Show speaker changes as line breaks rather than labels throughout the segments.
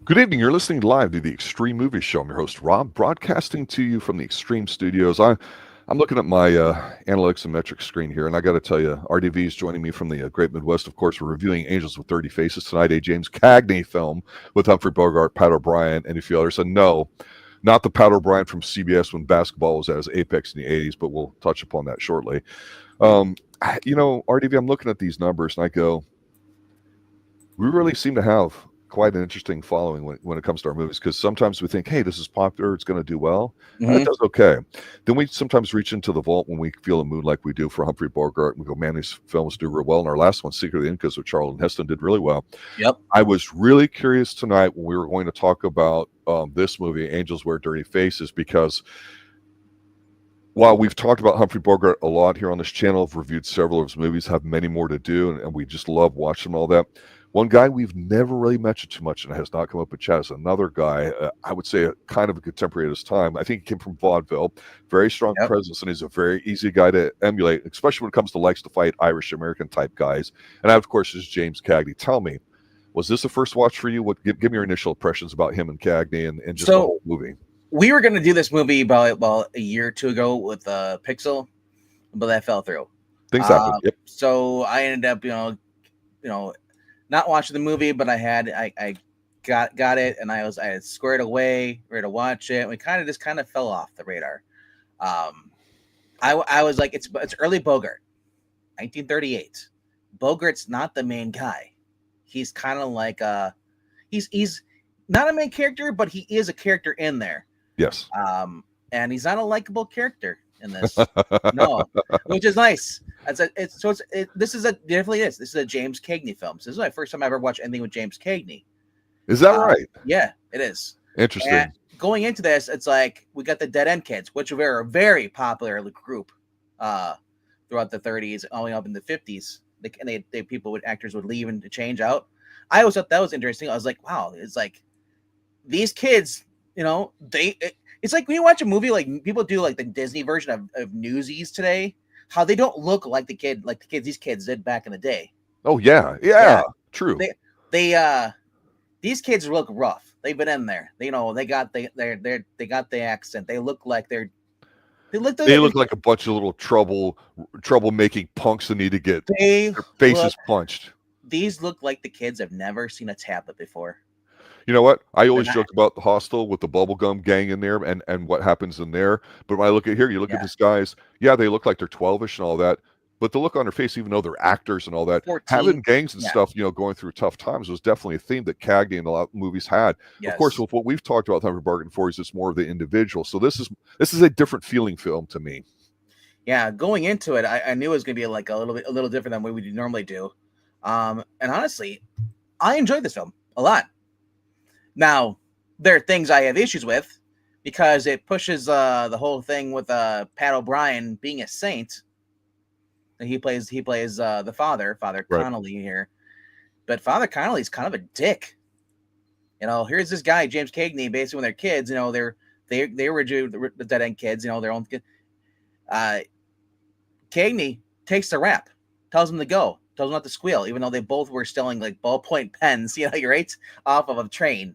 Good evening. You're listening live to the Extreme Movie Show. I'm your host, Rob, broadcasting to you from the Extreme Studios. I'm looking at my analytics and metrics screen here, and I got to tell you, RDV is joining me from the Great Midwest. Of course, we're reviewing Angels with 30 Faces tonight, a James Cagney film with Humphrey Bogart, Pat O'Brien, and a few others. And no, not the Pat O'Brien from CBS when basketball was at its apex in the 80s, but we'll touch upon that shortly. RDV, I'm looking at these numbers, and I go, we really seem to have quite an interesting following when it comes to our movies, because sometimes we think, hey, this is popular, it's going to do well, and it does okay. Then we sometimes reach into the vault when we feel a mood like we do for Humphrey Bogart, and we go, man, these films do real well. And our last one, Secret of the Incas with Charlton Heston, did really well.
Yep.
I was really curious tonight when we were going to talk about this movie, Angels Wear Dirty Faces, because while we've talked about Humphrey Bogart a lot here on this channel, I've reviewed several of his movies, have many more to do, and we just love watching all that. One guy we've never really mentioned too much and has not come up in chat is another guy, I would say kind of a contemporary at his time. I think he came from vaudeville, very strong presence, and he's a very easy guy to emulate, especially when it comes to likes to fight Irish-American type guys. And of course, is James Cagney. Tell me, was this a first watch for you? Give me your initial impressions about him and Cagney and just the whole movie.
We were going to do this movie about a year or two ago with Pixel, but that fell through.
Things happen. Yep.
So I ended up, not watching the movie, but I got it, and I had squared away, ready to watch it. And we kind of fell off the radar. I was like, it's early Bogart, 1938. Bogart's not the main guy. He's kind of like he's not a main character, but he is a character in there.
Yes.
And he's not a likable character in this. No, which is nice. This is a James Cagney film. So this is my first time I ever watched anything with James Cagney.
Is that right?
Yeah, it is.
Interesting.
And going into this, it's like we got the Dead End Kids, which were a very popular group throughout the 30s, all the way up in the 50s. Actors would leave and change out. I always thought that was interesting. I was like, wow, it's like these kids, it's like when you watch a movie, like people do like the Disney version of Newsies today, how they don't look like the kids these kids did back in the day.
Oh yeah, true.
These kids look rough. They've been in there. They got the accent. They look like they look
like a bunch of little trouble-making punks that need to get their faces punched.
These look like the kids have never seen a tablet before.
You know what? I always joke about the Hostel with the bubblegum gang in there and what happens in there. But when I look at here, you look at these guys, they look like they're 12-ish and all that. But the look on their face, even though they're actors and all that,
14,
having gangs and stuff, going through tough times was definitely a theme that Cagney and a lot of movies had. Yes. Of course, with what we've talked about Humphrey Bogart before, is it's more of the individual. So this is a different feeling film to me.
Yeah, going into it, I knew it was going to be like a little different than what we normally do. And honestly, I enjoyed this film a lot. Now, there are things I have issues with because it pushes the whole thing with Pat O'Brien being a saint. He plays the Father Connolly here, but Father Connolly's kind of a dick. Here's this guy James Cagney, basically when they're kids. They were the Dead End Kids. Their own. Cagney takes the rap, tells them to go, tells them not to squeal, even though they both were stealing like ballpoint pens. Right off of a train.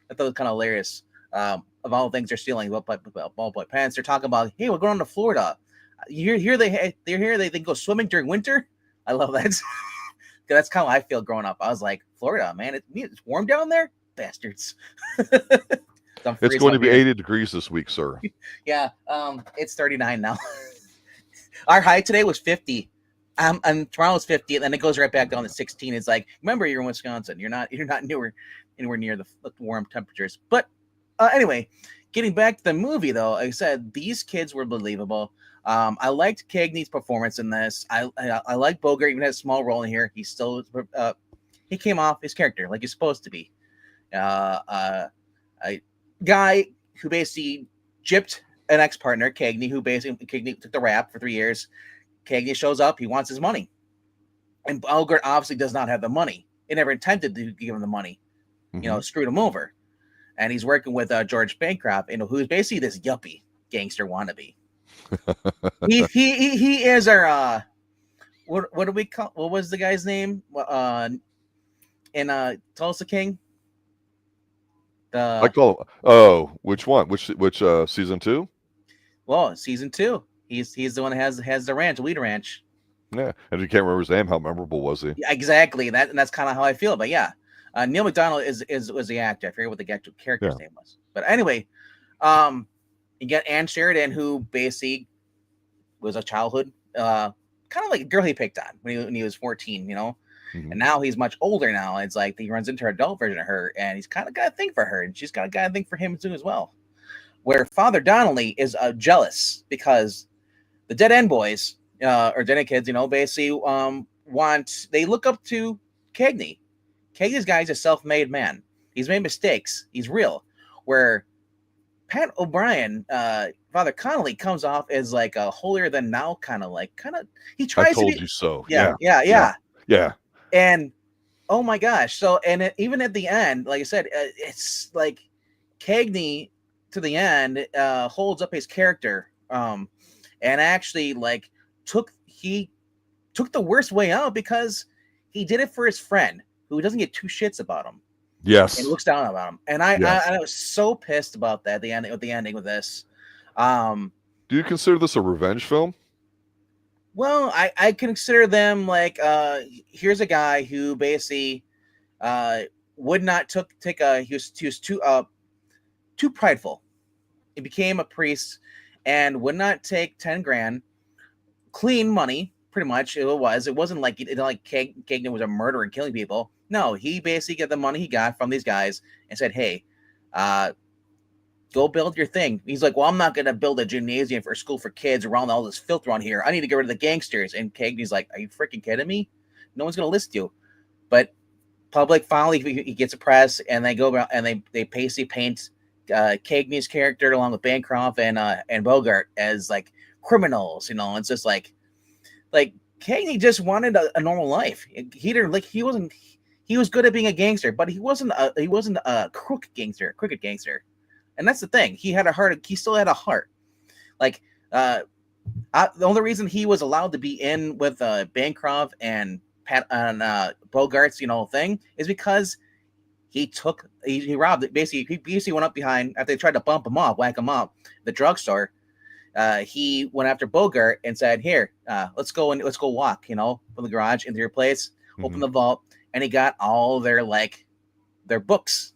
I thought it was kind of hilarious. Of all the things they're stealing, ballpoint pens. They're talking about, hey, we're going to Florida. They go swimming during winter. I love that. That's kind of how I feel growing up. I was like, Florida, man, it's warm down there, bastards.
It's going to be 80 degrees this week, sir.
Yeah, it's 39 now. Our high today was 50. And tomorrow was 50, and then it goes right back down to 16. It's like, remember, you're in Wisconsin. You're not anywhere near the warm temperatures. But anyway, getting back to the movie, though, like I said, these kids were believable. I liked Cagney's performance in this. I like Bogart, even had a small role in here. He still he came off his character like he's supposed to be. A guy who basically gypped an ex-partner, Cagney, Cagney took the rap for 3 years. Cagney shows up. He wants his money. And Bogart obviously does not have the money. He never intended to give him the money. Screwed him over. And he's working with George Bancroft, who's basically this yuppie gangster wannabe. he is our what do we call? What was the guy's name? In Tulsa King?
I call him. Oh, which one? Which season 2?
Well, season 2. He's the one that has the ranch, lead ranch.
Yeah, and if you can't remember his name, how memorable was he?
Yeah, exactly. That's kind of how I feel. But yeah, Neil McDonald was the actor. I forget what the character's name was. But anyway, you get Ann Sheridan, who basically was a childhood, kind of like a girl he picked on when he was 14,
Mm-hmm.
And now he's much older now. It's like he runs into her adult version of her, and he's kind of got a thing for her, and she's got a thing for him too as well. Where Father Donnelly is jealous because the Dead End boys, or Dead End kids, basically they look up to Cagney. Cagney's guy's a self-made man. He's made mistakes. He's real. Where Pat O'Brien, Father Connolly, comes off as like a holier than now he tries to be. I
told you so.
Yeah. And oh my gosh. So, and even at the end, like I said, it's like Cagney to the end holds up his character, and actually took the worst way out because he did it for his friend who doesn't get two shits about him.
Yes.
And looks down about him. And I was so pissed about that, the ending with this.
Do you consider this a revenge film?
Well, I consider them here's a guy who basically would not he was too prideful. He became a priest and would not take 10 grand clean money, pretty much. It wasn't like Cagney was a murderer and killing people. No, he basically got the money he got from these guys and said, hey, go build your thing. He's like, well, I'm not going to build a gymnasium for a school for kids around all this filth around here. I need to get rid of the gangsters. And Cagney's like, are you freaking kidding me? No one's going to listen to you. But public finally, he gets a press, and they go around and they basically paint Cagney's character along with Bancroft and Bogart as like criminals. It's just like Cagney just wanted a normal life. He was good at being a gangster, but he wasn't a crooked gangster. And that's the thing. He had a heart. He still had a heart. The only reason he was allowed to be in with Bancroft and Bogart's thing is because he robbed it. He basically went up behind after they tried to whack him up, the drugstore. He went after Bogart and said, "Here, let's go walk, from the garage into your place, open the vault," and he got all their books.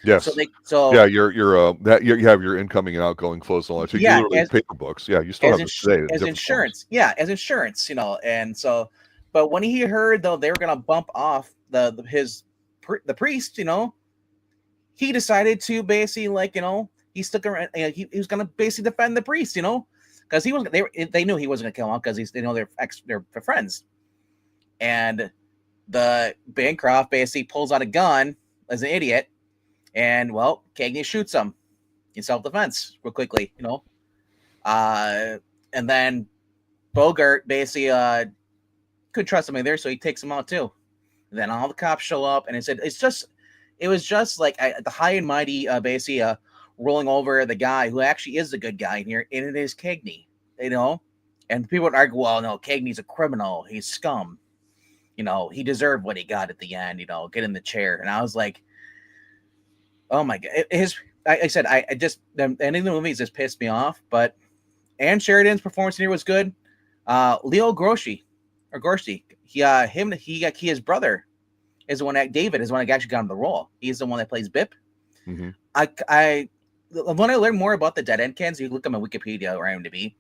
Yes. You have your incoming and outgoing clothes and all that. So you literally paper books. Yeah, you still have this today
as insurance. Forms. Yeah, as insurance, and so, but when he heard though they were gonna bump off the priest, he decided to basically he stuck around. He was gonna basically defend the priest, because they knew he wasn't gonna kill him because they know they're friends, and the Bancroft basically pulls out a gun as an idiot. And Cagney shoots him in self-defense real quickly, and then Bogart basically couldn't trust him either, so he takes him out too. And then all the cops show up, and it was just like the high and mighty basically rolling over the guy who actually is the good guy in here, and it is Cagney, And people would argue, well, no, Cagney's a criminal, he's scum, he deserved what he got at the end, get in the chair. And I was like, oh my god! The ending of the movie just pissed me off. But Ann Sheridan's performance in here was good. Leo Gorcey, his brother is the one that David is the one that actually got him the role. He's the one that plays Bip.
Mm-hmm.
When I learned more about the Dead End kids, you look at my Wikipedia or IMDb,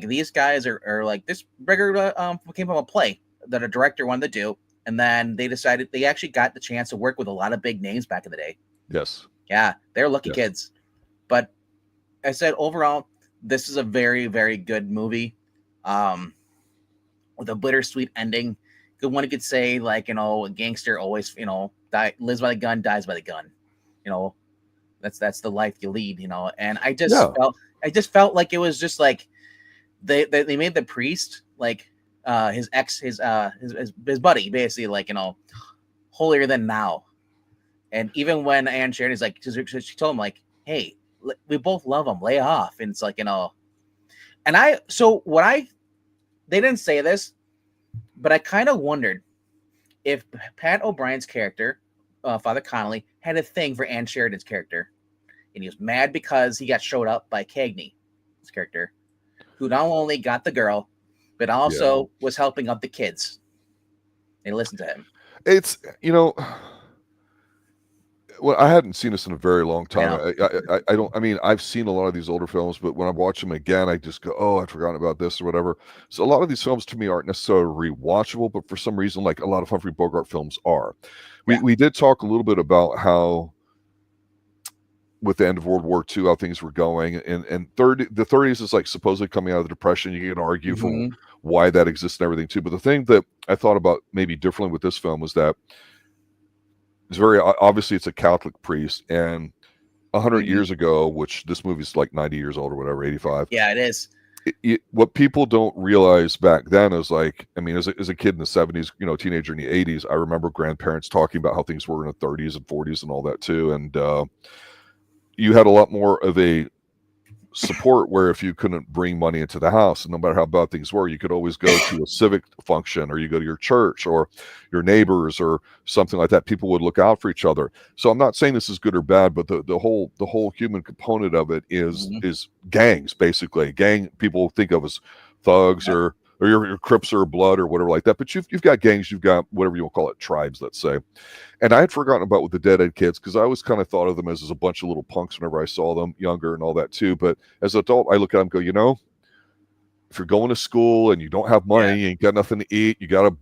these guys are like this regular came from a play that a director wanted to do, and then they decided they actually got the chance to work with a lot of big names back in the day.
Yes.
Yeah, they're lucky kids. But I said overall, this is a very, very good movie. With a bittersweet ending. Good one, you could say, a gangster always, lives by the gun, dies by the gun. That's the life you lead, And I just felt like it was just like they made the priest his buddy, basically, holier than now. And even when Ann Sheridan's she told him hey, we both love him, lay off. And it's and they didn't say this, but I kind of wondered if Pat O'Brien's character Father Connolly, had a thing for Anne Sheridan's character, and he was mad because he got showed up by Cagney, his character, who not only got the girl, but also was helping out the kids. They listened to him.
It's, well, I hadn't seen this in a very long time. I don't. I mean, I've seen a lot of these older films, but when I watch them again, I just go, "Oh, I'd forgotten about this or whatever." So a lot of these films to me aren't necessarily rewatchable, but for some reason, like a lot of Humphrey Bogart films are. We did talk a little bit about how, with the end of World War II, how things were going, and the 30s is like supposedly coming out of the Depression. You can argue for why that exists and everything too. But the thing that I thought about maybe differently with this film was that it's very obviously it's a Catholic priest, and 100 years ago, which this movie's like 90 years old or whatever, 85.
Yeah, it is.
What people don't realize back then is, like, I mean, as a kid in the 70s, teenager in the 80s, I remember grandparents talking about how things were in the 30s and 40s and all that too. And you had a lot more of a support where if you couldn't bring money into the house, and no matter how bad things were, you could always go to a civic function, or you go to your church or your neighbors or something like that. People would look out for each other. So I'm not saying this is good or bad, but the whole human component of it is gangs, basically. Gang people think of as thugs or your Crips or Blood or whatever like that. But you've got gangs, you've got whatever you want to call it, tribes, let's say. And I had forgotten about with the Deadhead Kids, because I always kind of thought of them as a bunch of little punks whenever I saw them younger and all that too. But as an adult, I look at them and go, if you're going to school and you don't have money, you ain't got nothing to eat, you got a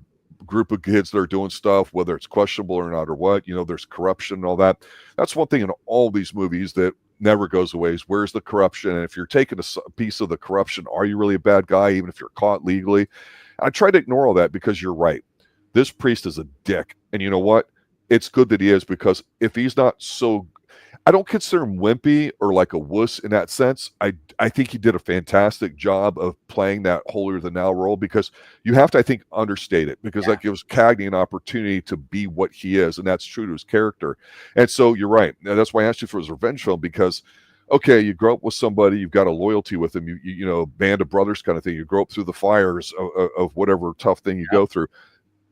group of kids that are doing stuff, whether it's questionable or not or what, there's corruption and all that. That's one thing in all these movies that never goes away, is where's the corruption? And if you're taking a piece of the corruption, are you really a bad guy, even if you're caught legally? And I try to ignore all that, because you're right. This priest is a dick. And you know what? It's good that he is, because if he's not so, I don't consider him wimpy or like a wuss in that sense. I think he did a fantastic job of playing that holier than thou role, because you have to, I think, understate it, because that gives Cagney an opportunity to be what he is, and that's true to his character. And so you're right. And that's why I asked you for his revenge film, because okay, you grow up with somebody, you've got a loyalty with them, you band of brothers kind of thing. You grow up through the fires of whatever tough thing you go through.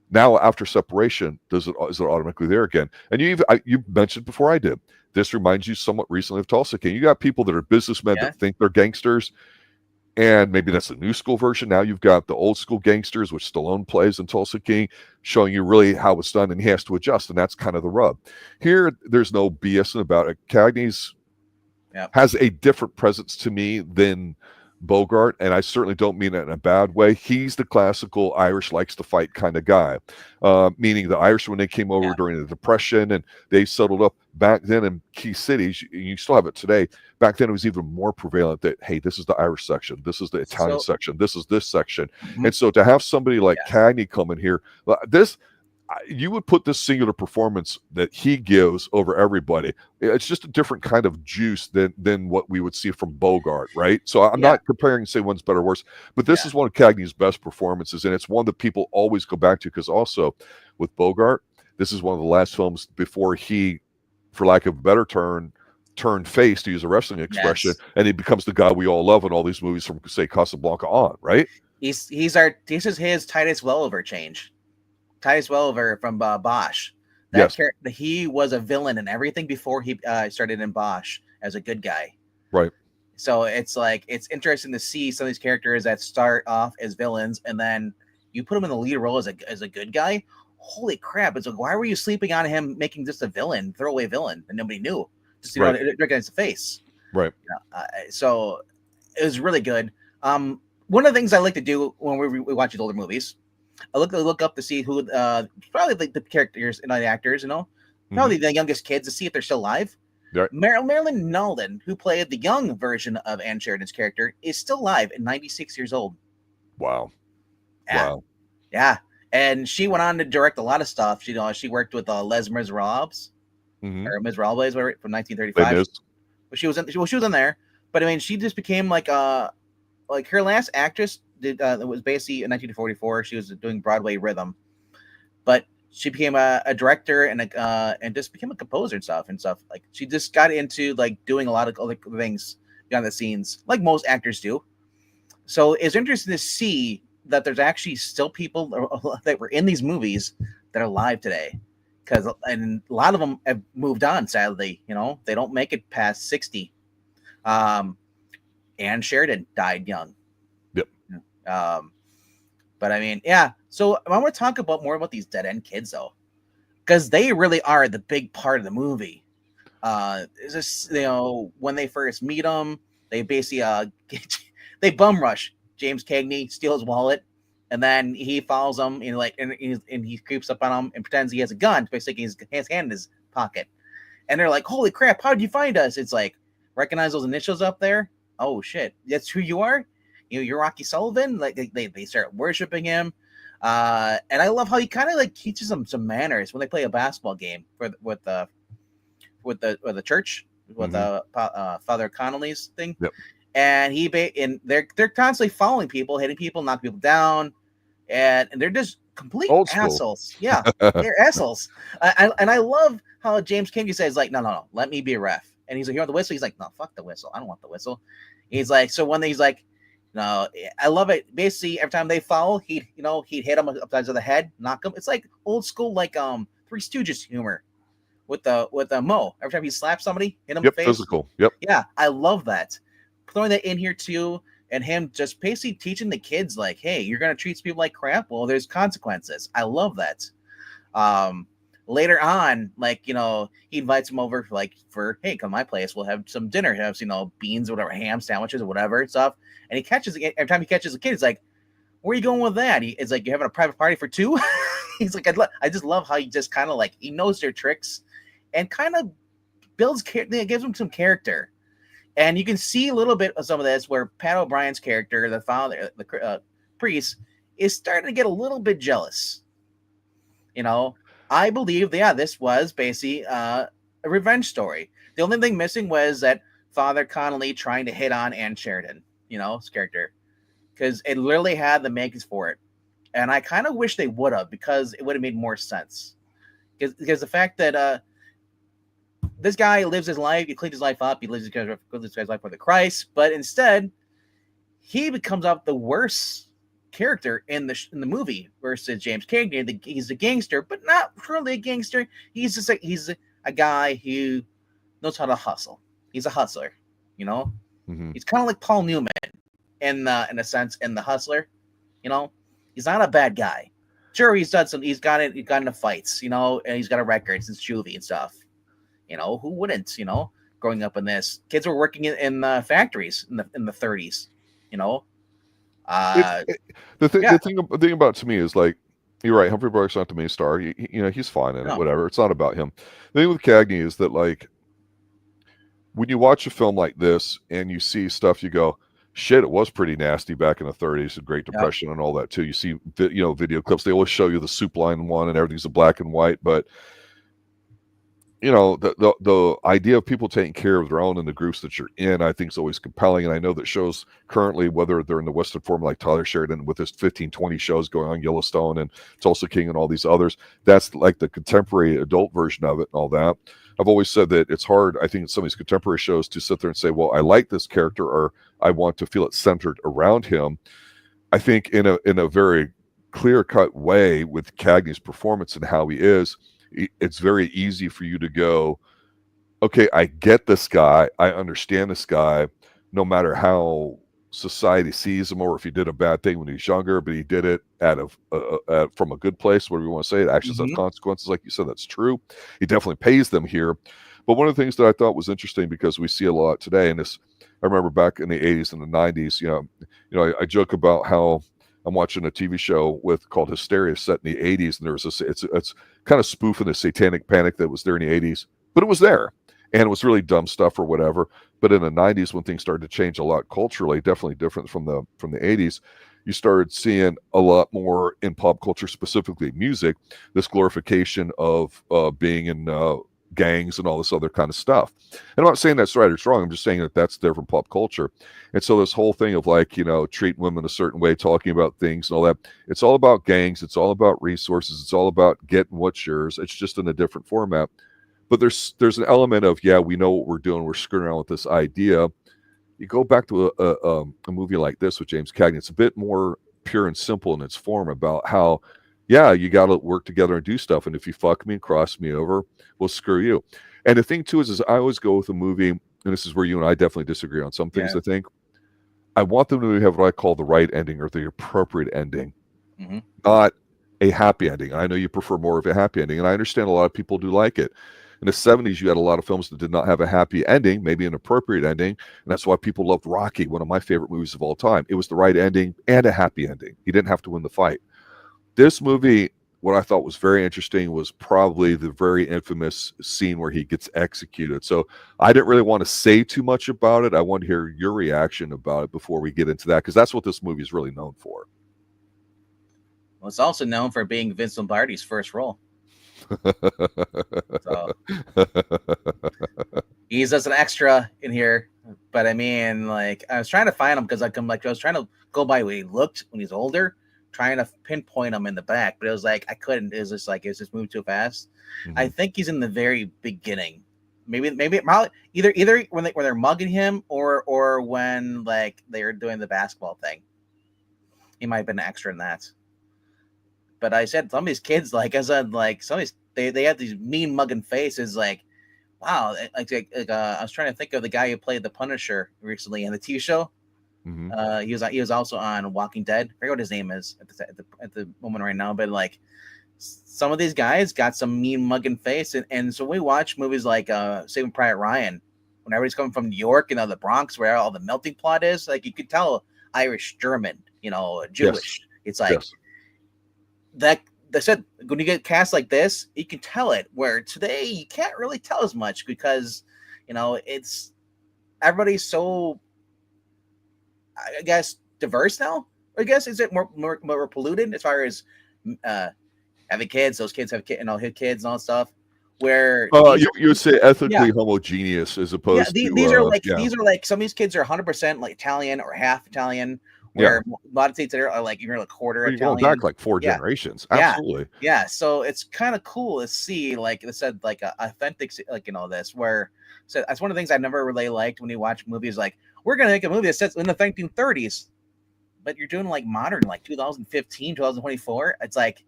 Now, after separation, is it automatically there again? And you mentioned before I did, this reminds you somewhat recently of Tulsa King. You got people that are businessmen that think they're gangsters, and maybe that's the new school version. Now you've got the old school gangsters, which Stallone plays in Tulsa King, showing you really how it's done, and he has to adjust, and that's kind of the rub. Here, there's no BSing about it. Cagney's has a different presence to me than Bogart, and I certainly don't mean it in a bad way. He's the classical Irish likes to fight kind of guy, meaning the Irish, when they came over during the Depression and they settled up back then in key cities, you still have it today. Back then it was even more prevalent that, hey, this is the Irish section, this is the Italian section, this is this section. And so to have somebody like Cagney come in here, you would put this singular performance that he gives over everybody. It's just a different kind of juice than what we would see from Bogart, right? So I'm not comparing and say one's better or worse, but this is one of Cagney's best performances, and it's one that people always go back to, because also with Bogart, this is one of the last films before he, for lack of a better term, turned face, to use a wrestling expression, and he becomes the guy we all love in all these movies from, say, Casablanca on, right?
This is his Titus Welliver change. Titus Welliver from Bosch. He was a villain in everything before he started in Bosch as a good guy.
Right.
So it's interesting to see some of these characters that start off as villains, and then you put him in the lead role as a good guy. Holy crap! It's like, why were you sleeping on him making just a villain, throwaway villain, and nobody knew? Just recognize the face.
Right.
So it was really good. One of the things I like to do when we watch these older movies, I look up to see who probably the characters and the actors, probably the youngest kids, to see if they're still alive. Right. Marilyn Knowlden, who played the young version of Anne Sheridan's character, is still alive at 96 years old.
Wow.
Yeah. Wow. Yeah. And she went on to direct a lot of stuff. She worked with Les Miserables, or Miserables from 1935. But she was in there. But I mean, she just became like her last actress it was basically in 1944. She was doing Broadway Rhythm, but she became a director and just became a composer and stuff. Like, she just got into like doing a lot of other things behind the scenes, like most actors do. So it's interesting to see that there's actually still people that were in these movies that are alive today. and a lot of them have moved on. Sadly, they don't make it past 60. And Sheridan died young.
Yep.
But I mean, yeah. So I want to talk more about these dead end kids though, because they really are the big part of the movie. It's just when they first meet them, they basically they bum rush James Cagney, steal his wallet, and then he follows them and he creeps up on him and pretends he has a gun, basically his hand in his pocket. And they're like, "Holy crap! How did you find us?" It's like, recognize those initials up there? Oh shit, that's who you are. You're Rocky Sullivan. Like they start worshiping him, and I love how he kind of like teaches them some manners when they play a basketball game with the church with Father Connolly's thing.
Yep.
And they're constantly following people, hitting people, knocking people down, and they're just complete assholes. Yeah, they're assholes. And I love how James Cagney says like, no, let me be a ref. And he's like, "You want the whistle?" He's like, "No, fuck the whistle. I don't want the whistle." He's like, so when he's like, "No," I love it. Basically, every time they foul, he'd hit him upside the head, knock him. It's like old school, like Three Stooges humor with the Mo. Every time he slaps somebody, hit him in the face.
Physical. Yep.
Yeah, I love that. Throwing that in here too, and him just basically teaching the kids like, "Hey, you're gonna treat people like crap. Well, there's consequences." I love that. Later on, like, he invites him over for, "Hey, come to my place. We'll have some dinner. Have, beans or whatever, ham sandwiches or whatever stuff." And every time he catches a kid, he's like, "Where are you going with that?" It's like, "You're having a private party for two?" He's like, I just love how he just kind of like, he knows their tricks and kind of gives them some character. And you can see a little bit of some of this where Pat O'Brien's character, the father, the priest, is starting to get a little bit jealous. I believe, this was basically a revenge story. The only thing missing was that Father Connolly trying to hit on Ann Sheridan, his character, because it literally had the makings for it. And I kind of wish they would have, because it would have made more sense. Because the fact that this guy lives his life, he cleans his life up, he lives his guy's life for the Christ, but instead he becomes up the worst character in the movie versus James Cagney. He's a gangster, but not really a gangster. He's just he's a guy who knows how to hustle. He's a hustler,
Mm-hmm.
He's kind of like Paul Newman in a sense, in The Hustler. He's not a bad guy. Sure, he's got into fights, and he's got a record since juvie and stuff. Who wouldn't? Growing up in this, kids were working in factories in the 30s.
The thing about it to me is, like, you're right, Humphrey Bogart's not the main star. He's fine in it, whatever. It's not about him. The thing with Cagney is that, like, when you watch a film like this and you see stuff, you go, shit, it was pretty nasty back in the 30s, the Great Depression and all that too. You see, video clips. They always show you the soup line one and everything's in black and white, but the idea of people taking care of their own in the groups that you're in, I think, is always compelling. And I know that shows currently, whether they're in the Western form like Tyler Sheridan with his 15, 20 shows going on, Yellowstone and Tulsa King and all these others, that's like the contemporary adult version of it and all that. I've always said that it's hard, I think, in some of these contemporary shows to sit there and say, well, I like this character or I want to feel it centered around him. I think in a very clear-cut way with Cagney's performance and how he is, it's very easy for you to go, okay, I get this guy, I understand this guy, no matter how society sees him or if he did a bad thing when he was younger, but he did it from a good place, whatever you want to say. Actions have consequences, like you said, that's true. He definitely pays them here. But one of the things that I thought was interesting, because we see a lot today, and this, I remember back in the 80s and the 90s, I joke about how I'm watching a TV show called Hysteria set in the 80s, and there was it's kind of spoofing the satanic panic that was there in the 80s, but it was there, and it was really dumb stuff or whatever. But in the 90s, when things started to change a lot culturally, definitely different from the 80s, you started seeing a lot more in pop culture, specifically music, this glorification of being in gangs and all this other kind of stuff. And I'm not saying that's right or wrong. I'm just saying that that's different pop culture. And so this whole thing of, like, treating women a certain way, talking about things and all that, it's all about gangs. It's all about resources. It's all about getting what's yours. It's just in a different format. But there's an element of, we know what we're doing. We're screwing around with this idea. You go back to a movie like this with James Cagney, it's a bit more pure and simple in its form about how yeah, you got to work together and do stuff. And if you fuck me and cross me over, well, screw you. And the thing too is I always go with a movie, and this is where you and I definitely disagree on some things.
Yeah.
I think I want them to have what I call the right ending or the appropriate ending, not a happy ending. I know you prefer more of a happy ending, and I understand a lot of people do like it. In the 70s, you had a lot of films that did not have a happy ending, maybe an appropriate ending, and that's why people loved Rocky, one of my favorite movies of all time. It was the right ending and a happy ending. He didn't have to win the fight. This movie, what I thought was very interesting was probably the very infamous scene where he gets executed. So I didn't really want to say too much about it. I want to hear your reaction about it before we get into that, because that's what this movie is really known for.
Well, it's also known for being Vince Lombardi's first role. So he's just an extra in here, but I mean, like, I was trying to find him because I was trying to go by what he looked when he's older, trying to pinpoint him in the back, but it was like I couldn't. It was just moved too fast. I think he's in the very beginning. Maybe probably either when they're mugging him or when like they're doing the basketball thing. He might have been an extra in that. But I said some of these kids, like I said, like some of these they have these mean mugging faces. Like, wow, I was trying to think of the guy who played the Punisher recently in the TV show. He was also on Walking Dead. I forget what his name is at the moment right now, but like some of these guys got some mean mugging face, and so we watch movies like Saving Private Ryan when everybody's coming from New York, the Bronx where all the melting pot is. Like you could tell Irish, German, Jewish. Yes. It's like. Yes. That they said when you get cast like this, you can tell it. Where today you can't really tell as much because, it's everybody's so, I guess, diverse now. I guess is it more polluted as far as having kids? Those kids have kids and all that stuff. Where
you would say ethically homogeneous as opposed to
these are like some of these kids are 100% like Italian or half Italian. Where a lot of states are like you're like quarter Italian. You're
going back like 4 generations. Absolutely.
Yeah. So it's kind of cool to see, like I said, like a authentic, like this. Where so that's one of the things I've never really liked when you watch movies. Like we're gonna make a movie that sets in the 1930s, but you're doing like modern, like 2015, 2024. It's like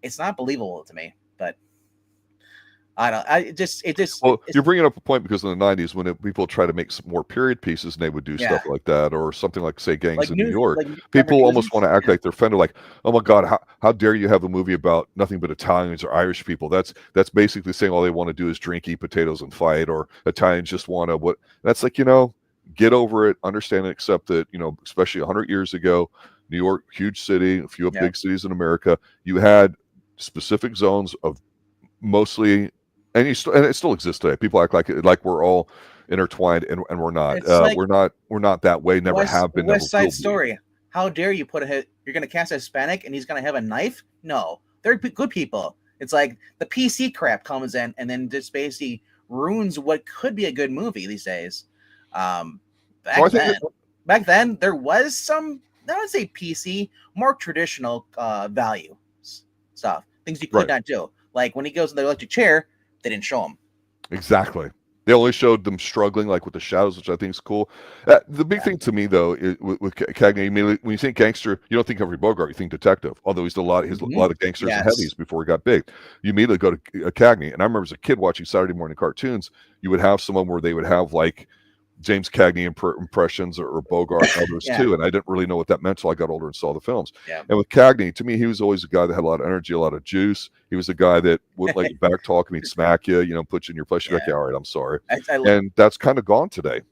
it's not believable to me. But I don't.
You're bringing up a point because in the 90s, when people try to make some more period pieces, and they would do stuff like that, or something like, say, gangs like in New York. People almost want to act like they're offended, like, oh my God, how dare you have a movie about nothing but Italians or Irish people? That's basically saying all they want to do is drink, eat potatoes, and fight, or Italians just want to what? That's like, get over it, understand and accept that, especially 100 years ago, New York, huge city, a few big cities in America, you had specific zones of mostly. And it still exists today. People act like we're all intertwined, and we're not. Like, we're not that way. Never have been.
West Side Story. How dare you you're going to cast a Hispanic and he's going to have a knife? No, they're good people. It's like the PC crap comes in and then just basically ruins what could be a good movie these days. Back then there was some, I would say PC, more traditional value stuff, things you could not do. Like when he goes in the electric chair. They didn't show them.
Exactly. They only showed them struggling, like with the shadows, which I think is cool. The big thing to me, though, with Cagney, when you think gangster, you don't think Humphrey Bogart, you think detective. Although he's a lot of gangsters and heavies before he got big. You immediately go to Cagney, and I remember as a kid watching Saturday morning cartoons, you would have someone where they would have like James Cagney impressions or Bogart and others too, and I didn't really know what that meant until I got older and saw the films. And with Cagney, to me, he was always a guy that had a lot of energy, a lot of juice. He was a guy that would like back talk and he'd smack you, put you in your place. You're like, all right, I'm sorry. And that's kind of gone today.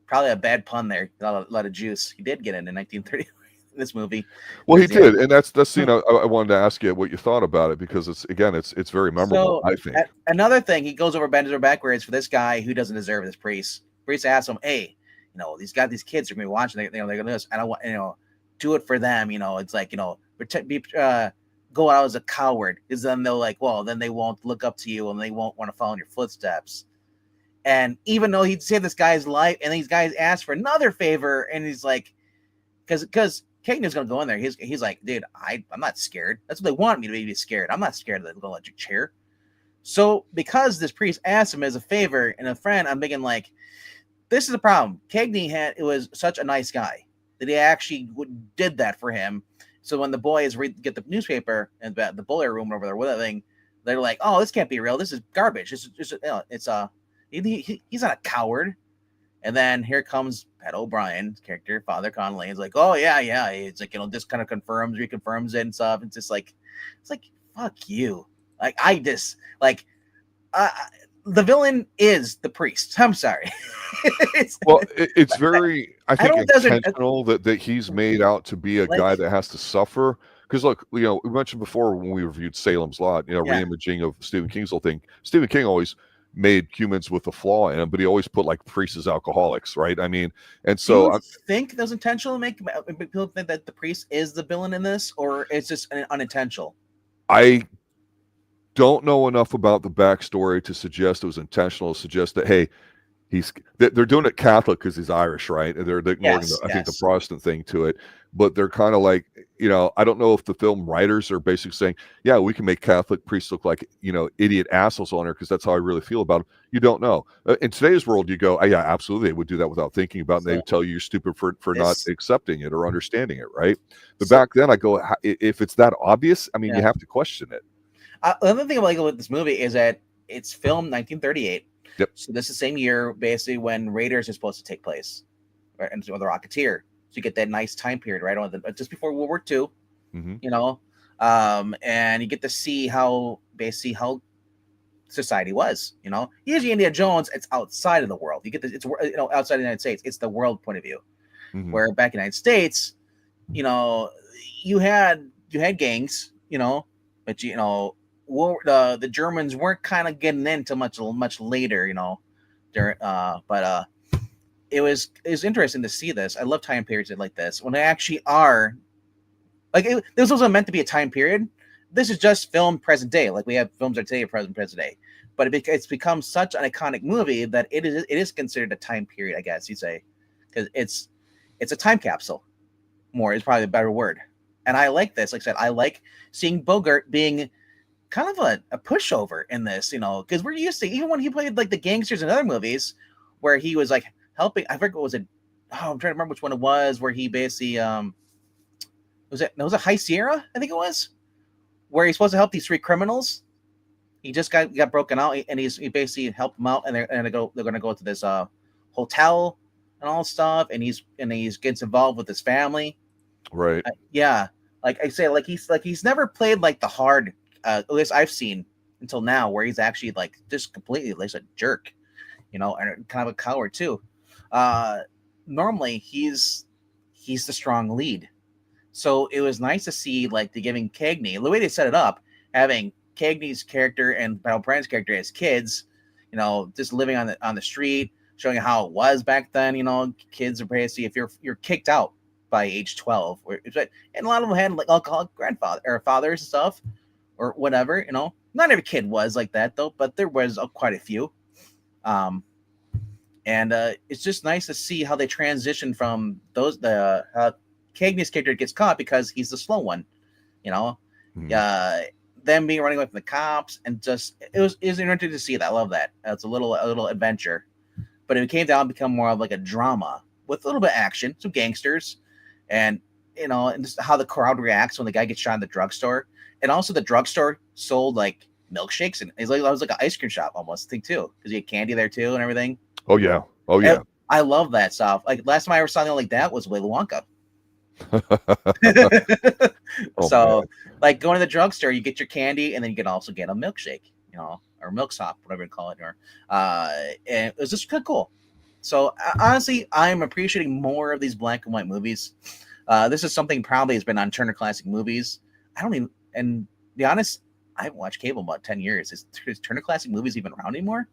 Probably a bad pun there. A lot of juice. He did get in 1930 in this movie.
Well, he did, and that's I wanted to ask you what you thought about it because it's very memorable. I think
another thing, he goes over bends over backwards for this guy who doesn't deserve this priest. Priest asks him, "Hey, these kids are gonna be watching. They're gonna do this. I don't want do it for them. It's like go out as a coward, because then they'll then they won't look up to you and they won't want to follow in your footsteps." And even though he'd saved this guy's life, and these guys asked for another favor, and he's like, because Cagney's gonna go in there. He's like, dude, I'm not scared. That's what they want me to be scared. I'm not scared that they're gonna let you chair. So because this priest asked him as a favor and a friend, I'm thinking like, this is the problem. Cagney was such a nice guy that he actually did that for him. So when the boys get the newspaper and the boiler room over there, whatever thing, they're like, "Oh, this can't be real. This is garbage. He's not a coward." And then here comes Pat O'Brien's character, Father Connolly. He's like, "Oh yeah." It's like, this kind of reconfirms it and stuff. It's just like, fuck you. Like the villain is the priest. I'm sorry.
It's very, I think, intentional that he's made out to be a guy that has to suffer. Because look, we mentioned before when we reviewed Salem's Lot, reimaging of Stephen King's whole thing. Stephen King always made humans with a flaw in them, but he always put like priests as alcoholics, right? I mean, and so
do you think that was intentional to make people think that the priest is the villain in this, or it's just unintentional?
I don't know enough about the backstory to suggest it was intentional, to suggest that, hey, they're doing it Catholic because he's Irish, right? And they're ignoring I think the Protestant thing to it, but they're kind of like, I don't know if the film writers are basically saying, yeah, we can make Catholic priests look like, idiot assholes on her because that's how I really feel about them. You don't know. In today's world, you go, yeah, absolutely, they would do that without thinking about it. And they would tell you you're stupid for not accepting it or understanding it, right? But back then, I go, if it's that obvious, I mean, you have to question it.
The other thing about this movie is that it's filmed 1938.
Yep. So
this is the same year, basically, when Raiders is supposed to take place, right? And the Rocketeer. So you get that nice time period, right? Just before World War II, and you get to see how society was. Usually Indiana Jones, it's outside of the world. You get this, it's outside the United States. It's the world point of view. Mm-hmm. Where back in the United States, you had gangs, but the Germans weren't kind of getting into much later, but it was interesting to see this. I love time periods like this when they actually are like this wasn't meant to be a time period. This is just film present day, like we have films that today present day. But it's become such an iconic movie that it is considered a time period, I guess you say, because it's a time capsule. More is probably a better word. And I like this. Like I said, I like seeing Bogart being kind of a pushover in this, because we're used to, even when he played like the gangsters in other movies where he was like helping, I forget what was it. Oh, I'm trying to remember which one it was, where he basically was it High Sierra? I think it was, where he's supposed to help these three criminals. He just got broken out, and he basically helped them out, and they're gonna go to this hotel and all stuff, and he's gets involved with his family.
Right.
Like I say, he's never played like the hard, at least I've seen until now, where he's actually like just completely like a jerk, and kind of a coward too. Normally he's the strong lead. So it was nice to see like the giving Cagney, the way they set it up, having Cagney's character and Battle Brand's character as kids, just living on the street, showing how it was back then. Kids are basically, if you're kicked out by age 12, and a lot of them had like alcoholic grandfather or fathers and stuff, or whatever. Not every kid was like that though, but there was quite a few. And it's just nice to see how they transition from Cagney's character gets caught because he's the slow one, them being running away from the cops, and just it was interesting to see that. I love that. It's a little adventure, but it came down to become more of like a drama with a little bit of action, some gangsters, and and just how the crowd reacts when the guy gets shot in the drugstore, and also the drugstore sold like milkshakes, and it was like an ice cream shop almost thing too, because you had candy there too and everything.
Oh yeah. And
I love that stuff. Like last time I ever saw something like that was Willy Wonka. So, like going to the drugstore, you get your candy, and then you can also get a milkshake, or milk sop, whatever you call it, and it was just kind of cool. So honestly, I'm appreciating more of these black and white movies. This is something probably has been on Turner Classic Movies. And to be honest, I haven't watched cable in about 10 years. Is Turner Classic Movies even around anymore?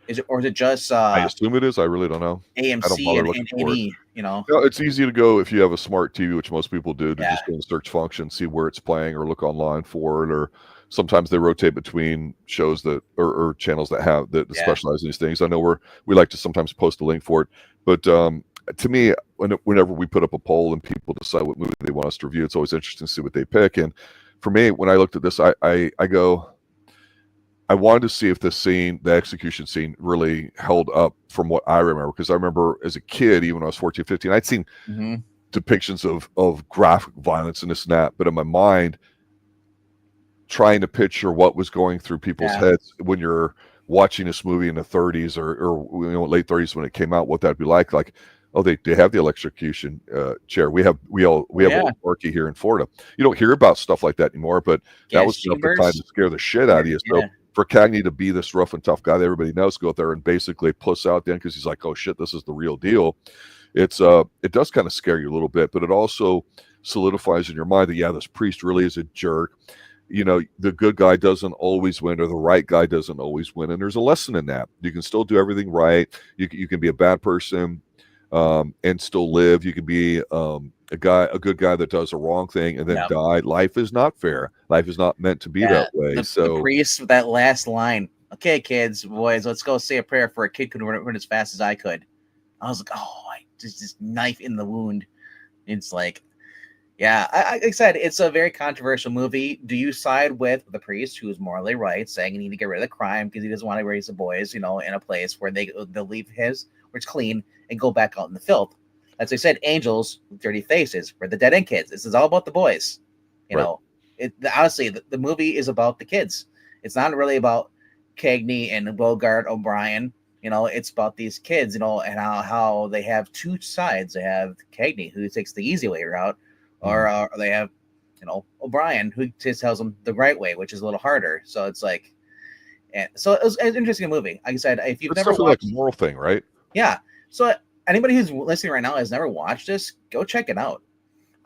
Is it just?
I assume it is. I really don't know.
AMC and A&E,
it's easy to go if you have a smart TV, which most people do, to just go in the search function, see where it's playing, or look online for it, or sometimes they rotate between shows that or channels that specialize in these things. I know we like to sometimes post a link for it, but to me, whenever we put up a poll and people decide what movie they want us to review, it's always interesting to see what they pick. And for me, when I looked at this, I go, I wanted to see if the execution scene really held up from what I remember. Because I remember as a kid, even when I was 14, 15, I'd seen depictions of graphic violence and this and that, but in my mind, trying to picture what was going through people's heads when you're watching this movie in the 30s or late 30s when it came out, what that'd be like, oh, they have the electrocution chair. We have old Gorcey here in Florida. You don't hear about stuff like that anymore, but that was enough to kind of scare the shit out of you. So for Cagney to be this rough and tough guy that everybody knows, go out there and basically puss out then because he's like, oh shit, this is the real deal. It does kind of scare you a little bit, but it also solidifies in your mind that this priest really is a jerk. The good guy doesn't always win, or the right guy doesn't always win, and there's a lesson in that. You can still do everything right. You can be a bad person and still live. You can be a good guy that does a wrong thing and then die. Life is not fair. Life is not meant to be that way.
The priest with that last line. Okay, kids, boys, let's go say a prayer for a kid could run as fast as I could. I was like, just this knife in the wound. It's like, like I said, it's a very controversial movie. Do you side with the priest who is morally right, saying you need to get rid of the crime because he doesn't want to raise the boys, in a place where they'll leave where it's clean and go back out in the filth? As I said, angels with dirty faces. We're the dead end kids. This is all about the boys. Honestly, the movie is about the kids. It's not really about Cagney and Bogart, O'Brien. It's about these kids, and how they have two sides. They have Cagney, who takes the easy way out, or they have, O'Brien, who just tells them the right way, which is a little harder. So it's like, so it was an interesting movie. Like I said, if you've never watched,
like a moral thing, right?
Yeah. So anybody who's listening right now has never watched this, go check it out.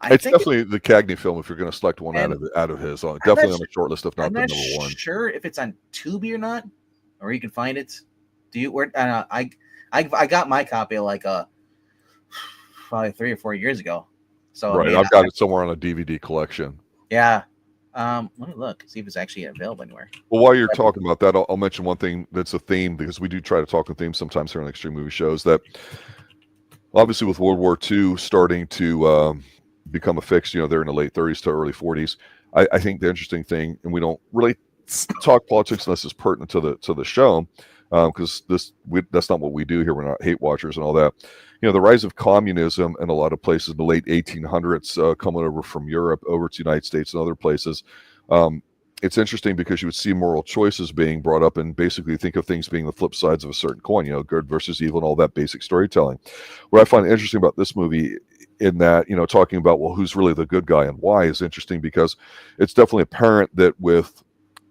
It's definitely the Cagney film if you're going to select one out of his. Definitely on the short list, if not the number one. I'm not
sure if it's on Tubi or not, or you can find it. Do you? Where? I got my copy probably 3 or 4 years ago. So
right, I've got it somewhere on a DVD collection.
Yeah. Let me look, see if it's actually available anywhere.
Well, while you're talking about that, I'll mention one thing that's a theme, because we do try to talk in themes sometimes here on Extreme Movie Shows, that obviously with World War II starting to become a fix, there in the late 30s to early 40s, I think the interesting thing, and we don't really talk politics unless it's pertinent to the show, because that's not what we do here. We're not hate watchers and all that. The rise of communism in a lot of places in the late 1800s, coming over from Europe over to the United States and other places. It's interesting because you would see moral choices being brought up and basically think of things being the flip sides of a certain coin, good versus evil and all that basic storytelling. What I find interesting about this movie in that, talking about, well, who's really the good guy and why is interesting, because it's definitely apparent that with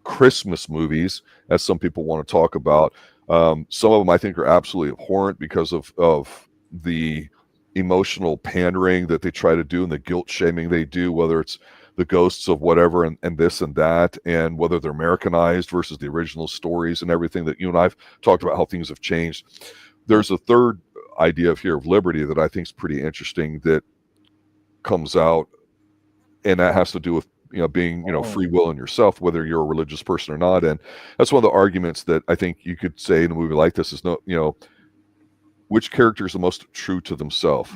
Christmas movies, as some people want to talk about, some of them I think are absolutely abhorrent because of the emotional pandering that they try to do and the guilt shaming they do, whether it's the ghosts of whatever and this and that, and whether they're Americanized versus the original stories and everything that you and I've talked about, how things have changed. There's a third idea of liberty that I think is pretty interesting that comes out, and that has to do with being free will in yourself, whether you're a religious person or not. And that's one of the arguments that I think you could say in a movie like this is which character is the most true to themselves,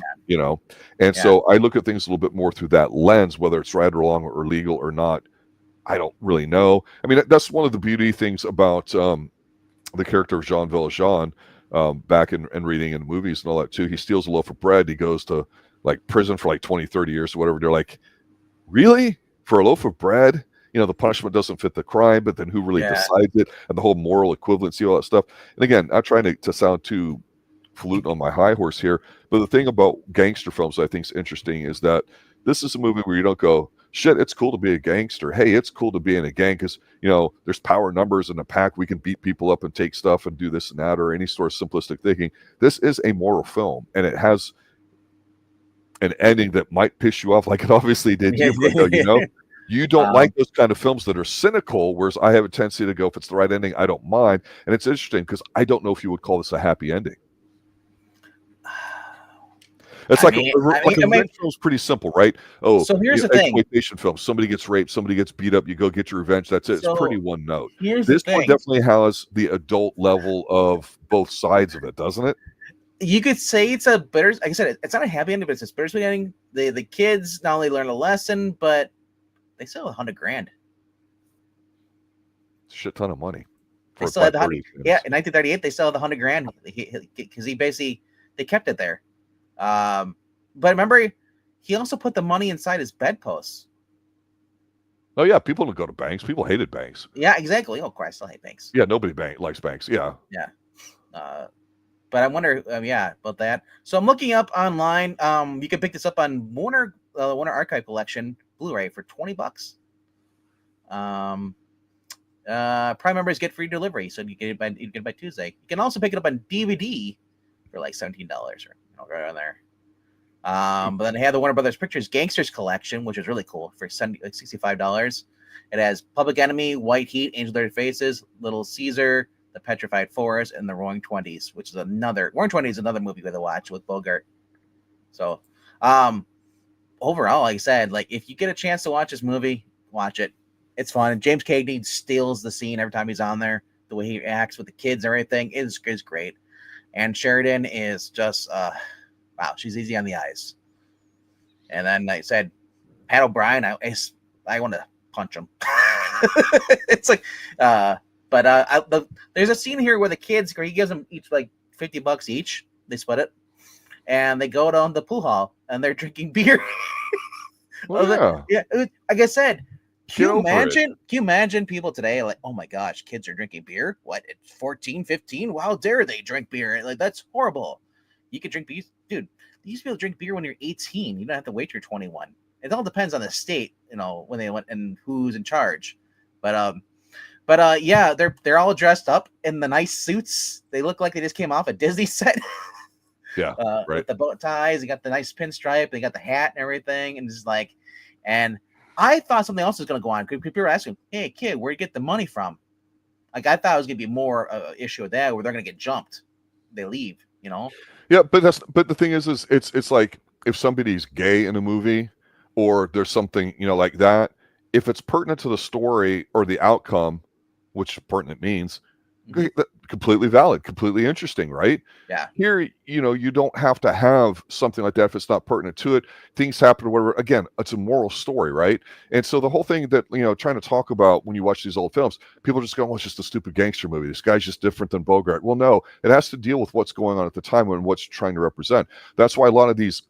And so I look at things a little bit more through that lens, whether it's right or wrong or legal or not. I don't really know. I mean, that's one of the beauty things about the character of Jean Valjean, back in reading in movies and all that too. He steals a loaf of bread. He goes to prison for 20, 30 years or whatever. They're like, really? For a loaf of bread? The punishment doesn't fit the crime, but then who really decides it? And the whole moral equivalency, all that stuff. And again, not trying to sound too falutin on my high horse here, but the thing about gangster films I think is interesting is that this is a movie where you don't go, shit, it's cool to be a gangster. Hey, it's cool to be in a gang because, there's power numbers in a pack. We can beat people up and take stuff and do this and that, or any sort of simplistic thinking. This is a moral film, and it has an ending that might piss you off like it obviously did you. You don't like those kind of films that are cynical, whereas I have a tendency to go, if it's the right ending, I don't mind. And it's interesting because I don't know if you would call this a happy ending. It's a revenge film's pretty simple, right? Oh,
so here's the thing.
Exploitation film. Somebody gets raped, somebody gets beat up, you go get your revenge. That's it.
So
it's pretty one note.
This
one definitely has the adult level of both sides of it, doesn't it?
You could say it's a bitter. Like I said, it's not a happy ending, but it's a bittersweet ending. The kids not only learn a lesson, but they still have $100,000.
Shit ton of money.
They still had in 1938, they still had $100,000 because they kept it there. But remember, he also put the money inside his bedposts.
Oh yeah, people don't go to banks. People hated banks.
Yeah, exactly. Oh Christ, I still hate banks.
Yeah, nobody likes banks. Yeah.
Yeah. But I wonder, about that. So I'm looking up online. You can pick this up on Warner Archive Collection Blu-ray for $20. Prime members get free delivery, so you get it by Tuesday. You can also pick it up on DVD for like $17 or right on there. But then they have the Warner Brothers Pictures Gangsters Collection, which is really cool for $65. It has Public Enemy, White Heat, Angel Dirty Faces, Little Caesar, The Petrified Forest, and The Roaring Twenties, which is another movie we have to watch with Bogart. So, overall, like I said, like if you get a chance to watch this movie, watch it. It's fun. And James Cagney steals the scene every time he's on there. The way he acts with the kids and everything is great. And Sheridan is just wow, she's easy on the eyes. And then like I said, Pat O'Brien, I want to punch him. It's like, there's a scene here where the kids, he gives them each like $50 each. They split it, and they go down the pool hall and they're drinking beer.
Well,
yeah. Like I said, can you imagine people today like, oh my gosh, kids are drinking beer? What, at 14, 15? How dare they drink beer? Like, that's horrible. You could drink beer. Dude, these people drink beer when you're 18. You don't have to wait till you're 21. It all depends on the state, when they went and who's in charge. But yeah, they're all dressed up in the nice suits. They look like they just came off a Disney set.
Yeah, right.
With the bow ties, they got the nice pinstripe, they got the hat and everything, and it's like, and I thought something else was going to go on. People were asking, "Hey, kid, where do you get the money from?" Like, I thought it was going to be more issue with that, where they're going to get jumped. They leave,
Yeah, but the thing is it's like if somebody's gay in a movie or there's something, like that, if it's pertinent to the story or the outcome, which pertinent means, completely valid, completely interesting, right?
Yeah.
Here, you don't have to have something like that if it's not pertinent to it. Things happen or whatever. Again, it's a moral story, right? And so the whole thing that, trying to talk about when you watch these old films, people just go, well, it's just a stupid gangster movie. This guy's just different than Bogart. Well, no, it has to deal with what's going on at the time and what's trying to represent. That's why a lot of these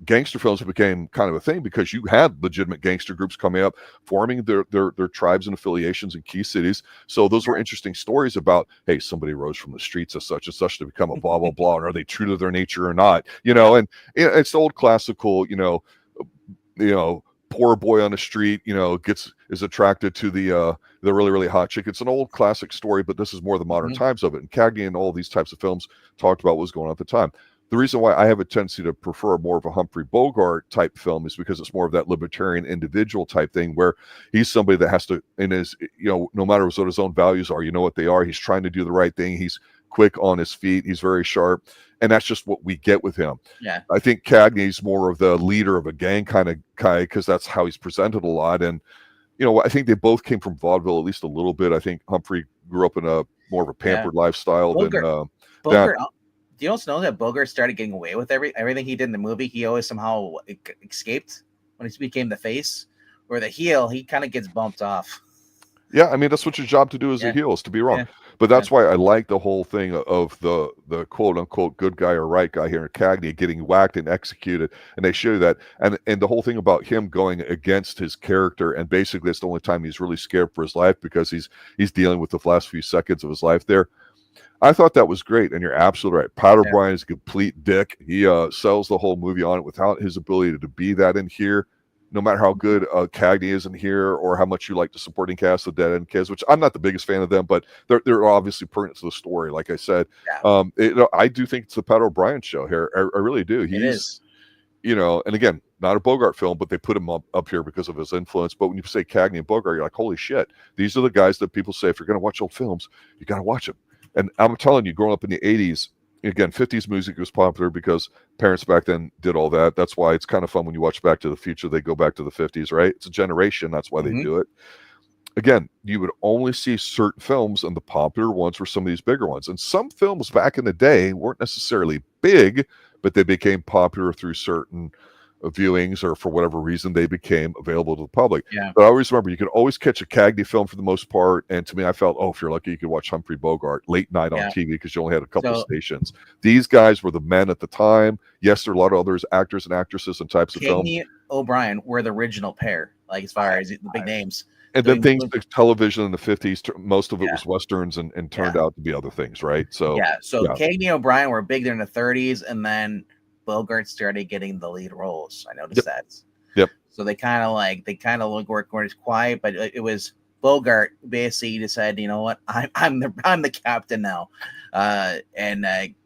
gangster films became kind of a thing, because you had legitimate gangster groups coming up, forming their tribes and affiliations in key cities. So those were interesting stories about, hey, somebody rose from the streets as such and such to become a blah blah blah, and are they true to their nature or not? And it's the old classical, poor boy on the street, is attracted to the really, really hot chick. It's an old classic story, but this is more the modern times of it. And Cagney and all these types of films talked about what was going on at the time. The reason why I have a tendency to prefer more of a Humphrey Bogart type film is because it's more of that libertarian individual type thing, where he's somebody that has to, in his, no matter what his own values are, what they are, he's trying to do the right thing. He's quick on his feet. He's very sharp. And that's just what we get with him.
Yeah.
I think Cagney's more of the leader of a gang kind of guy, because that's how he's presented a lot. And, I think they both came from vaudeville at least a little bit. I think Humphrey grew up in a more of a pampered lifestyle
than Bogart. Do you also know that Bogart started getting away with everything he did in the movie? He always somehow escaped when he became the face, or the heel. He kind of gets bumped off.
Yeah, I mean, that's what your job to do as a heel, is to be wrong. Yeah. But that's why I like the whole thing of the quote unquote good guy or right guy here in Cagney getting whacked and executed, and they show you that, and the whole thing about him going against his character, and basically it's the only time he's really scared for his life, because he's dealing with the last few seconds of his life there. I thought that was great, and you're absolutely right. Pat O'Brien is a complete dick. He sells the whole movie on it without his ability to be that in here. No matter how good Cagney is in here, or how much you like the supporting cast of Dead End Kids, which I'm not the biggest fan of them, but they're obviously pertinent to the story. Like I said, I do think it's the Pat O'Brien show here. I really do. It is. And again, not a Bogart film, but they put him up here because of his influence. But when you say Cagney and Bogart, you're like, holy shit. These are the guys that people say, if you're going to watch old films, you got to watch them. And I'm telling you, growing up in the 80s, again, 50s music was popular because parents back then did all that. That's why it's kind of fun when you watch Back to the Future. They go back to the 50s, right? It's a generation. That's why they do it. Again, you would only see certain films, and the popular ones were some of these bigger ones. And some films back in the day weren't necessarily big, but they became popular through certain viewings, or for whatever reason they became available to the public.
Yeah.
But I always remember you could always catch a Cagney film for the most part, and to me, I felt, if you're lucky, you could watch Humphrey Bogart late night on TV because you only had a couple stations. These guys were the men at the time. Yes, there are a lot of others, actors and actresses and types of films.
Cagney, O'Brien were the original pair, like as far as the big names.
And then things like television in the 50s, most of it was Westerns and turned out to be other things, right? So
Cagney and O'Brien were big there in the 30s, and then Bogart started getting the lead roles. I noticed that.
Yep.
So they kind of look where it's quiet, but it was Bogart basically decided, you know what, I'm the captain now, and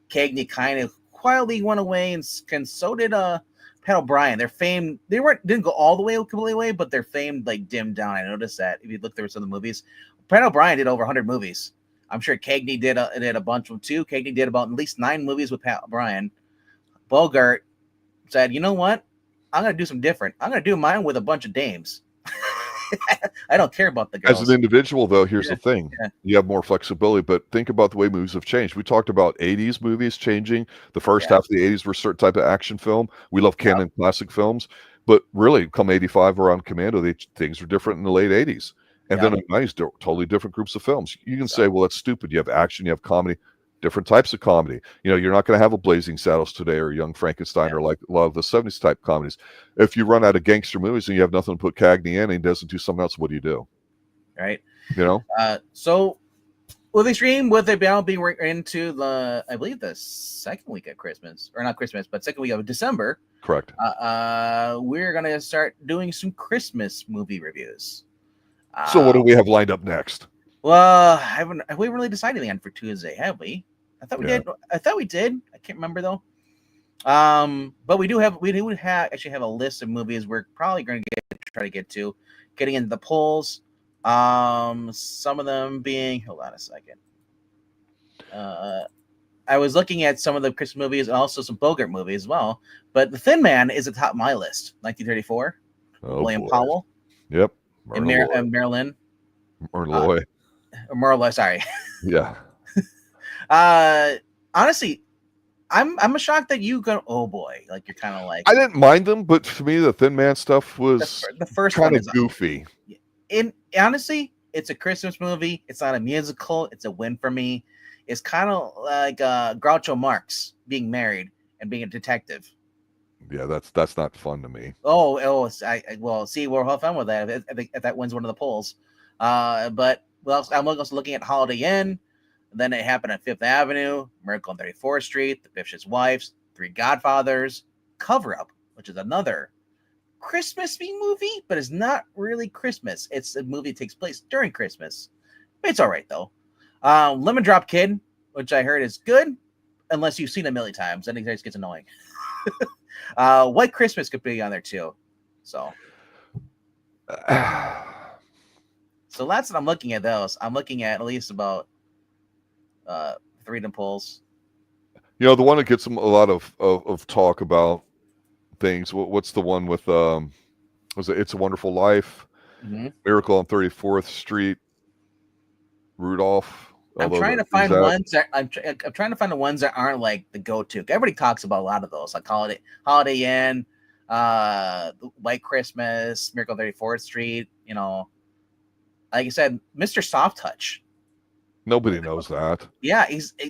Cagney kind of quietly went away, and so did Pat O'Brien. Their fame didn't go all the way completely away, but their fame like dimmed down. I noticed that if you look through some of the movies, Pat O'Brien did over 100 movies. I'm sure Cagney did a bunch of them too. Cagney did about at least 9 movies with Pat O'Brien. Bogart said, you know what? I'm going to do something different. I'm going to do mine with a bunch of dames. I don't care about the girls.
As an individual, though, here's the thing. You have more flexibility, but think about the way movies have changed. We talked about 80s movies changing. The first half of the 80s were a certain type of action film. We love canon classic films. But really, come 85 around Commando, things were different in the late 80s. And then in the 90s, totally different groups of films. You can say, well, that's stupid. You have action, you have comedy. Different types of comedy. You're not going to have a Blazing Saddles today or Young Frankenstein or like a lot of the 70s type comedies. If you run out of gangster movies and you have nothing to put Cagney in and he doesn't do something else, what do you do?
Right.
So
with Extreme, with it now being into the, I believe the second week of Christmas, or not Christmas, but second week of December.
Correct.
We're going to start doing some Christmas movie reviews.
So what do we have lined up next?
Well, have we really decided anything for Tuesday, have we? I thought we did. I thought we did. I can't remember though. But we do actually have a list of movies we're probably going to try to get to, getting into the polls. Some of them being, hold on a second. I was looking at some of the Christmas movies and also some Bogart movies as well. But The Thin Man is atop my list. 1934. William Powell.
Yep.
And Marilyn. Marlowe, sorry.
Yeah.
Honestly, I'm shocked that you go. Oh boy, like you're kind of like.
I didn't mind them, but for me, the Thin Man stuff was
the first
kind of goofy.
Honestly, it's a Christmas movie. It's not a musical. It's a win for me. It's kind of like Groucho Marx being married and being a detective.
Yeah, that's not fun to me.
Well, see, we'll have fun with that if that wins one of the polls. But I'm also looking at Holiday Inn. Then It Happened on Fifth Avenue, Miracle on 34th Street, The Bishop's Wives, Three Godfathers, Cover Up, which is another Christmas-y movie, but it's not really Christmas. It's a movie that takes place during Christmas. It's all right, though. Lemon Drop Kid, which I heard is good, unless you've seen it a million times. Then it just gets annoying. White Christmas could be on there, too. So that's what I'm looking at those. I'm looking at least about 3 of them polls.
The one that gets them a lot of talk about things. What's the one with was it It's a Wonderful Life? Mm-hmm. Miracle on 34th Street, Rudolph.
I'm trying to find ones that I'm trying to find the ones that aren't like the go-to. Everybody talks about a lot of those, like Holiday Inn, White Christmas, Miracle on 34th Street. Like I said, Mr. Soft Touch.
Nobody knows that.
Yeah,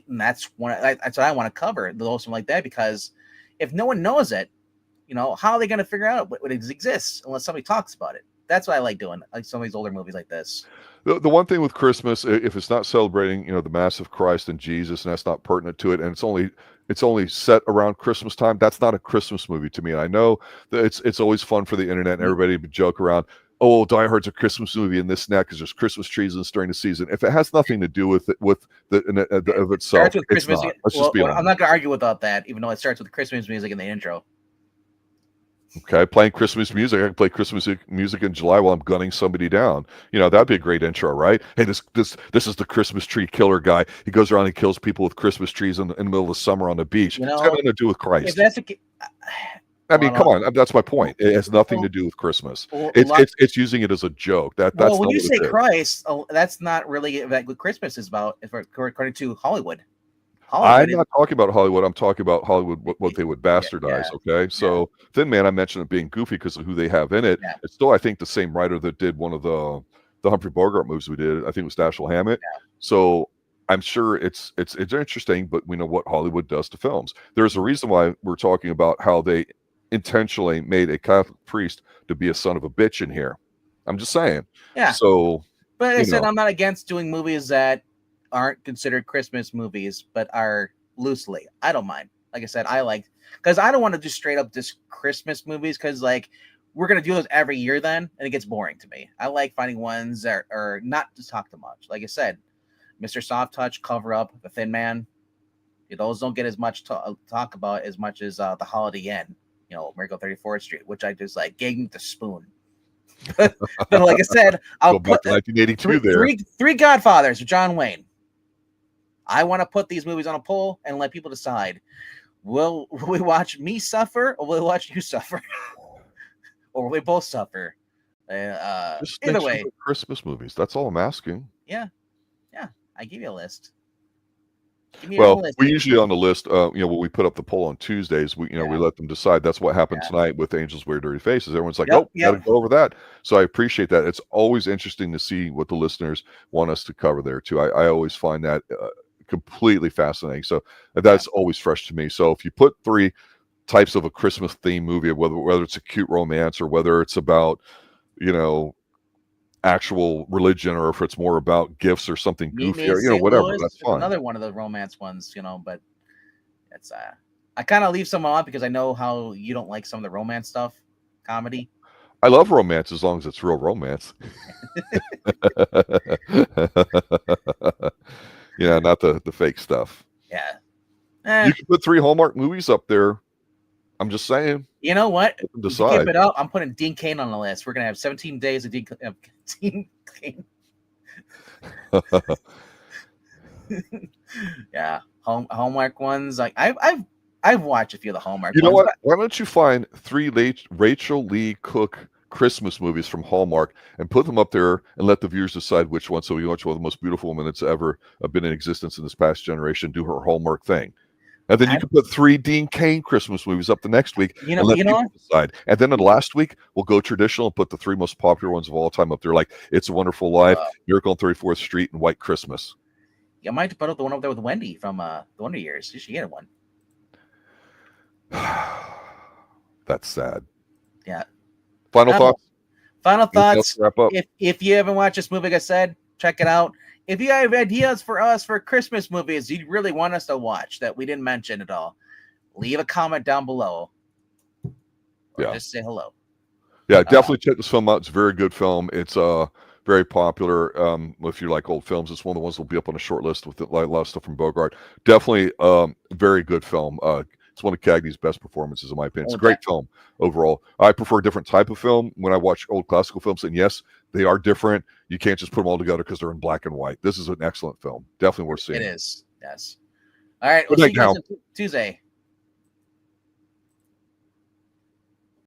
that's what I want to cover. Something like that, because if no one knows it, how are they going to figure out what exists unless somebody talks about it? That's what I like doing, like some of these older movies like this.
The one thing with Christmas, if it's not celebrating, the Mass of Christ and Jesus, and that's not pertinent to it, and it's only set around Christmas time, that's not a Christmas movie to me. And I know that it's always fun for the internet and everybody to joke around. Oh, Die Hard's a Christmas movie and this and that because there's Christmas trees during the season. If it has nothing to do with of itself, it's not. Let's just be honest.
I'm not going to argue about that, even though it starts with Christmas music in the intro.
Okay, playing Christmas music. I can play Christmas music in July while I'm gunning somebody down. That'd be a great intro, right? Hey, this is the Christmas tree killer guy. He goes around and kills people with Christmas trees in the middle of summer on the beach. It's got nothing to do with Christ.
If that's
come on. That's my point. It has nothing to do with Christmas. It's using it as a joke. That's
when you say Christ, that's not really what Christmas is about, according to Hollywood.
I'm not talking about Hollywood. I'm talking about Hollywood, what they would bastardize.
Yeah.
Okay, so Thin Man, I mentioned it being goofy because of who they have in it.
Yeah.
It's still, I think, the same writer that did one of the Humphrey Bogart movies we did. I think it was Dashiell Hammett.
Yeah.
So I'm sure it's interesting, but we know what Hollywood does to films. There's a reason why we're talking about how they intentionally made a Catholic priest to be a son of a bitch in here. I'm just saying.
Yeah.
So,
but I said I'm not against doing movies that aren't considered Christmas movies, but are loosely. I don't mind. Like I said, because I don't want to do straight up just Christmas movies because like we're gonna do those every year then, and it gets boring to me. I like finding ones that are not to talk too much. Like I said, Mr. Soft Touch, Cover Up, The Thin Man. Those don't get as much talk about as much as The Holiday Inn. Miracle 34th Street, which I just like gave me the spoon. But like I said, I'll
go back to 1982
three Godfathers with John Wayne. I want to put these movies on a poll and let people decide. Will we watch me suffer or will we watch you suffer? Or will we both suffer? Either way.
Christmas movies. That's all I'm asking.
Yeah. I give you a list.
Well, we usually on the list, when we put up the poll on Tuesdays, we let them decide. That's what happened tonight with Angels Wear Dirty Faces. Everyone's like, gotta go over that. So I appreciate that. It's always interesting to see what the listeners want us to cover there too. I always find that completely fascinating. So that's always fresh to me. So if you put 3 types of a Christmas theme movie, whether it's a cute romance or whether it's about, actual religion, or if it's more about gifts or something goofy, or whatever.
Louis,
that's fun.
Another one of the romance ones, but it's I kind of leave some on because I know how you don't like some of the romance stuff, comedy.
I love romance as long as it's real romance. Not the fake stuff.
Yeah.
You can put 3 Hallmark movies up there. I'm just saying.
You know what?
Decide.
Keep it up. I'm putting Dean Cain on the list. We're gonna have 17 days of Dean Cain. Yeah, Hallmark ones. Like I've watched a few of the Hallmark.
You know what? Why don't you find 3 Rachel Lee Cook Christmas movies from Hallmark and put them up there and let the viewers decide which one. So you watch one of the most beautiful women that's ever been in existence in this past generation do her Hallmark thing. And then you can put 3 Dean Cain Christmas movies up the next week and let people decide. And then the last week, we'll go traditional and put the 3 most popular ones of all time up there, like It's a Wonderful Life, Miracle on 34th Street, and White Christmas.
I might put up the one up there with Wendy from the Wonder Years. She had one.
That's sad.
Yeah.
Final thoughts?
Final thoughts.
Wrap up.
If you haven't watched this movie, like I said, check it out. If you have ideas for us for Christmas movies you really want us to watch that we didn't mention at all, leave a comment down below. Or just say hello.
Yeah, definitely check this film out. It's a very good film. It's very popular. If you like old films, it's one of the ones that'll be up on a short list with a lot of stuff from Bogart. Definitely very good film. It's one of Cagney's best performances, in my opinion. It's a great film overall. I prefer a different type of film when I watch old classical films. And yes, they are different. You can't just put them all together because they're in black and white. This is an excellent film. Definitely worth seeing.
It is. Yes. All right.
Good
We'll
night,
see you guys on Tuesday.